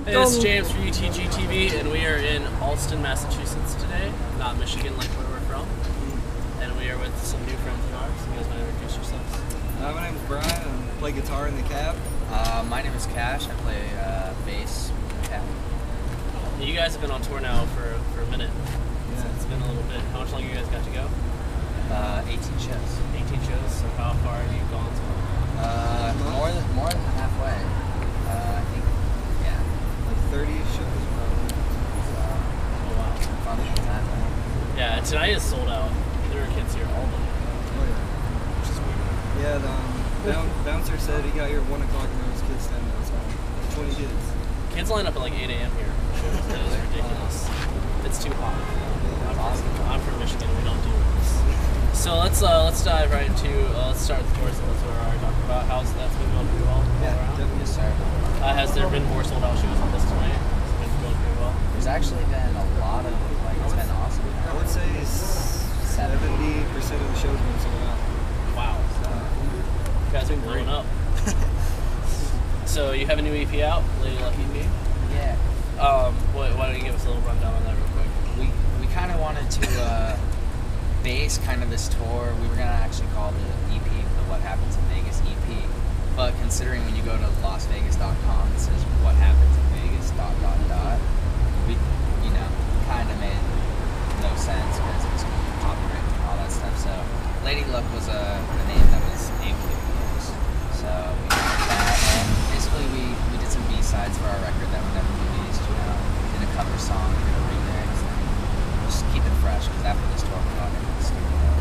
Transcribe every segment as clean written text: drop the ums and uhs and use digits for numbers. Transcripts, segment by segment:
Hey, this is James from UTG TV, and we are in Allston, Massachusetts today, not Michigan like where we're from. And we are with some new friends of ours. You guys want to introduce yourselves? My name is Brian. I play guitar in the cab. My name is Cash. I play bass in the cab. You guys have been on tour now for a minute. Yeah. So it's been a little bit. How much longer you guys got to go? 18 shows. 18 shows. So how far have you gone so far? More than halfway. I think, yeah. Like 30 shows probably. Oh wow. Fun time. Yeah, tonight is sold out. There are kids here all day. Oh yeah. Which is weird. Yeah, the bouncer said he got here at 1 o'clock and there was kids standing outside. 20 kids. Kids line up at like 8 a.m. here. It is ridiculous. It's too hot. I'm from Michigan. We don't do this. So let's dive right into let's start with the tour. So that's what we're already talking about. How's that's been going pretty well? Yeah, all around? definitely. Yes, sir. Has there been more sold out shows on this tonight? Has it been going pretty well? There's actually been a lot of it's been awesome. I would say 70% of the shows have been sold out. Wow. You guys are blowing up. So you have a new EP out, Lady Lucky Me? Yeah. Why don't you give us a little rundown on that real quick? We kind of wanted to base kind of this tour. We were gonna actually call the EP the What Happens in Vegas EP, but considering when you go to LasVegas.com it says What Happens in Vegas ... We kind of made no sense because it was copyright and all that stuff. So Lady Luck was a name that was aimed to use. So we did that, and basically we did some B-sides for our record that we never released. Did a cover song, did a remix, and just keep it fresh because after this tour we got into the studio.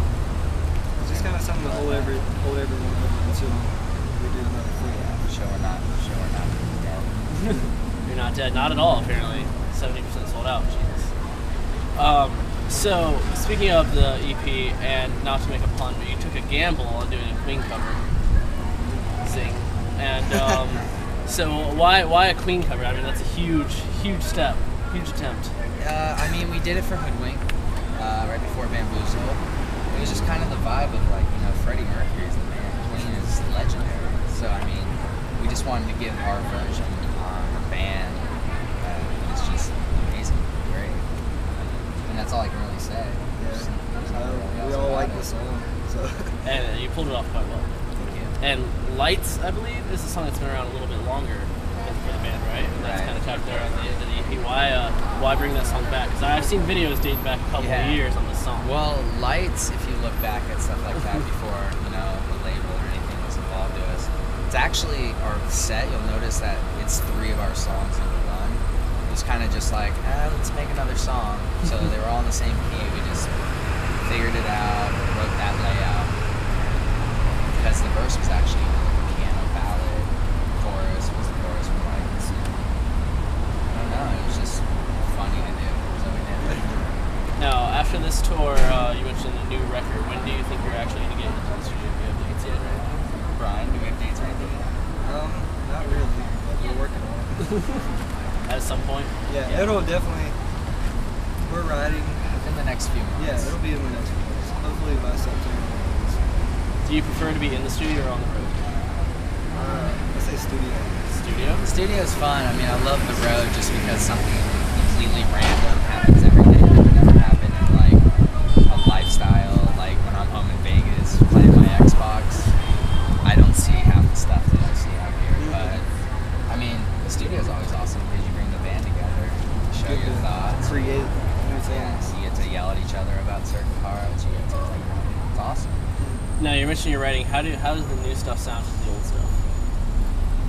It's just kind of something to hold everyone over until we do another thing. Yeah, for sure we're not dead. You're not dead, not at all. Apparently, 70% sold out. Jesus. So speaking of the EP, and not to make a pun, but you took a gamble on doing a Queen cover. Zing. And so why a Queen cover? I mean, that's a huge step, huge attempt. I mean, we did it for Hoodwink, right before Bamboozle. It was just kind of the vibe of Freddie Mercury's the man. Queen is legendary. So I mean, we just wanted to give our version on the band. It's just amazing, great, and that's all I can really say. Yeah. We all like the song, so. And you pulled it off quite well. Thank you. And Lights, I believe, is a song that's been around a little bit longer for the band, right? And that's kind of tacked there on the end of the EP. Why bring that song back? Because I've seen videos dating back a couple of years on this song. Well, Lights, if you look back at stuff like that before, the label or anything was involved with us, it's actually our set. You'll notice that it's 3 of our songs in one. It was kind of just like, let's make another song. So they were all in the same key. We just figured it out, wrote that layout. Because the verse was actually a piano ballad, chorus was the chorus from Lights. I don't know, it was just funny to do, so we did it. Now, after this tour, you mentioned a new record. When do you think you're actually going to get into the studio? Do you have dates yet right now? Brian, do we have dates or anything? Not really, but we're working on it. At some point? Yeah, it'll definitely, we're writing. In the next few months. Yeah, it'll be in the next few months. Hopefully by September. Do you prefer to be in the studio or on the road? I say studio. Studio? The studio is fun. I mean, I love the road just because something completely random happens every day that would never happen in like a lifestyle. Like when I'm home in Vegas playing my Xbox, I don't see half the stuff that I see out here. But I mean, the studio is always awesome because you bring the band together, show your thoughts, create new things. You get to yell at each other about certain parts. You get to it's awesome. Now, you mentioned your writing. How does the new stuff sound to the old stuff?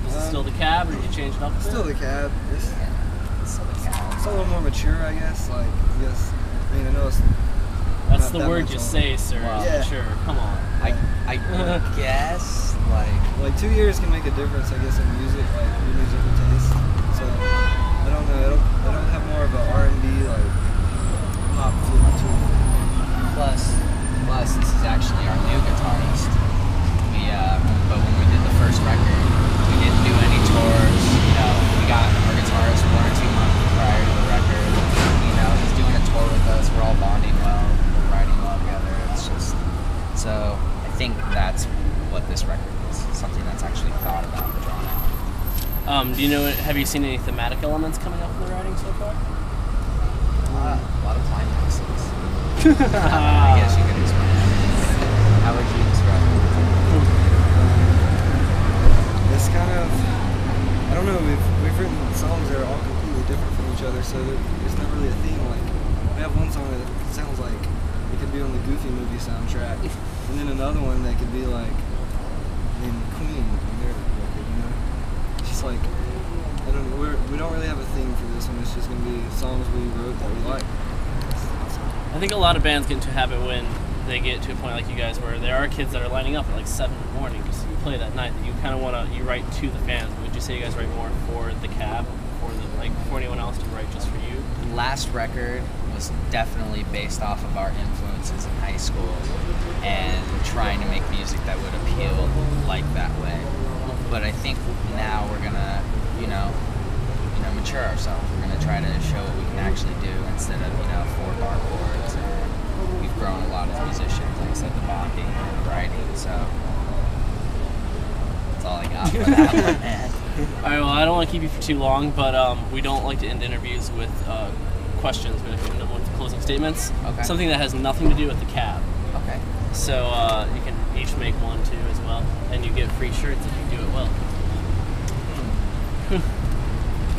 Is it still the cab, or did you change it up a bit? Still the cab. It's still the cab. It's a little more mature, I guess. I know it's That's the word you say, sir. Wow. Yeah. Sure. Come on. I guess, like 2 years can make a difference, I guess, in music, like your musical taste. So I don't know. It'll have more of a R&B, like pop feel to it. Plus, this is actually our new guitarist. But when we did the first record, we didn't do any tours. We got our guitarist 1 or 2 months prior to the record. He's doing a tour with us. We're all bonding well. We're writing well together. It's just so. I think that's what this record is. Something that's actually thought about and drawn out. Do you know? Have you seen any thematic elements coming up in the writing so far? A lot of climaxes. I guess you could explain it. How would you describe it? It's kind of, I don't know, we've written songs that are all completely different from each other, so there's not really a theme. Like, we have one song that sounds like it could be on the Goofy movie soundtrack, and then another one that could be like, Queen, and their record, you know? It's just like, I don't know, we don't really have a theme for this one. It's just going to be songs we wrote that we like. I think a lot of bands get into a habit when they get to a point like you guys where there are kids that are lining up at like 7 in the morning just to play that night that you kind of want to, you write to the fans. Would you say you guys write more for the cab, for anyone else to write just for you? Last record was definitely based off of our influences in high school and trying to make music that would appeal like that way. But I think now we're gonna, mature ourselves. We're gonna try to show what we can actually do instead of, 4 bar chords. And we've grown a lot as musicians, like I said, the bonding and the writing. So that's all I got for that one, man. All right, well, I don't want to keep you for too long, but we don't like to end interviews with questions. We like to end them with closing statements. Okay. Something that has nothing to do with the cab. Okay. So you can each make one too as well, and you get free shirts if you do it well. Can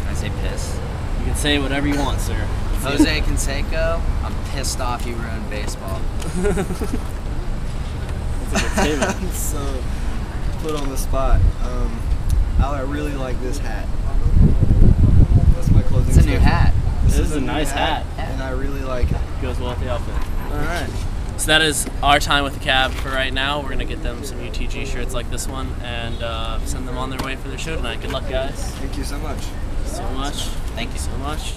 I say piss? You can say whatever you want, sir. Jose Canseco, I'm pissed off you ruined baseball. That's a good statement. I'm so put on the spot. I really like this hat. That's my closing It's a statement. new hat. This is a nice hat. And I really like it. Goes well with the outfit. All right. So that is our time with the cab for right now. We're gonna get them some UTG shirts like this one and send them on their way for their show tonight. Good luck, guys. Thank you so much. So much. Thank you so much.